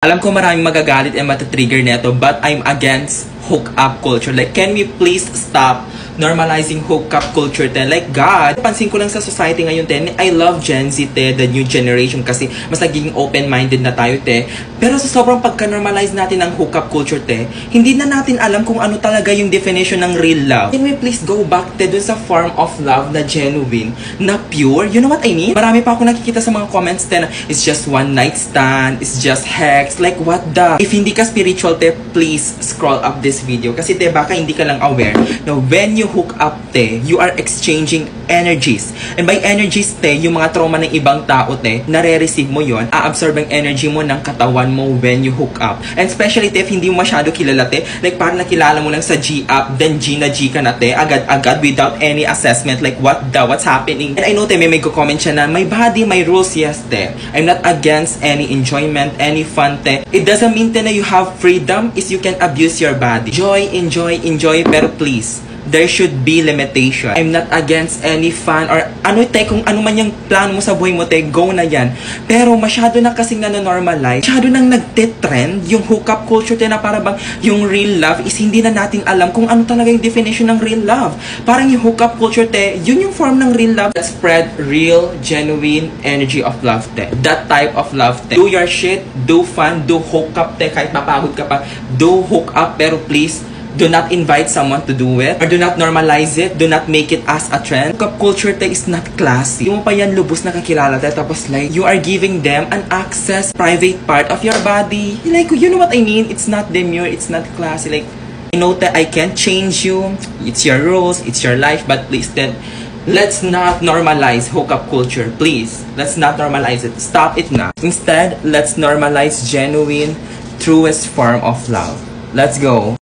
Alam ko maraming magagalit and matatrigger neto, but I'm against hookup culture. Like, can we please stop normalizing hookup culture, te? Like, God, pansin ko lang sa society ngayon, te, I love Gen Z, te, the new generation, kasi mas naging open-minded na tayo, te. Pero sa sobrang pagka-normalize natin ng hookup culture, te, hindi na natin alam kung ano talaga yung definition ng real love. Can we please go back, te, dun sa form of love na genuine, na pure? You know what I mean? Marami pa ako nakikita sa mga comments, te, na it's just one night stand, it's just hex. Like, what the? If hindi ka spiritual, te, please scroll up this video. Kasi, te, baka hindi ka lang aware na when you hook up, te, you are exchanging energies. And by energies, te, yung mga trauma ng ibang tao, te, nare-receive mo yon, a-absorb ang energy mo ng katawan mo when you hook up. And especially, te, if hindi mo masyado kilala, te, like parang nakilala mo lang sa G-app, then G na G ka na, te, agad-agad without any assessment, like what's happening? And I know, te, may comment siya na, my body, my rules, yes, te. I'm not against any enjoyment, any fun, te. It doesn't mean, te, na you have freedom is you can abuse your body. Enjoy, pero please, there should be limitation. I'm not against any fun or ano, te, kung ano man yung plano mo sa buhay mo, te, go na yan. Pero masyado na kasing nanonormalize, masyado nang nagtitrend yung hookup culture, te, na para bang yung real love is hindi na natin alam kung ano talaga yung definition ng real love. Parang yung hookup culture, te, yun yung form ng real love. Let's spread real, genuine energy of love, te. That type of love, te. Do your shit, do fun, do hookup, te, kahit mapagod ka pa, do hook up, pero please, do not invite someone to do it, or do not normalize it, do not make it as a trend. Hookup culture, te, is not classy. Yung mo pa yan lubos na kakilala, te, tapos like, you are giving them an access, private part of your body. Like, you know what I mean? It's not demure, it's not classy. Like, I know that I can't change you, it's your rules, it's your life, but please, then, let's not normalize hookup culture, please. Let's not normalize it. Stop it now. Instead, let's normalize genuine, truest form of love. Let's go.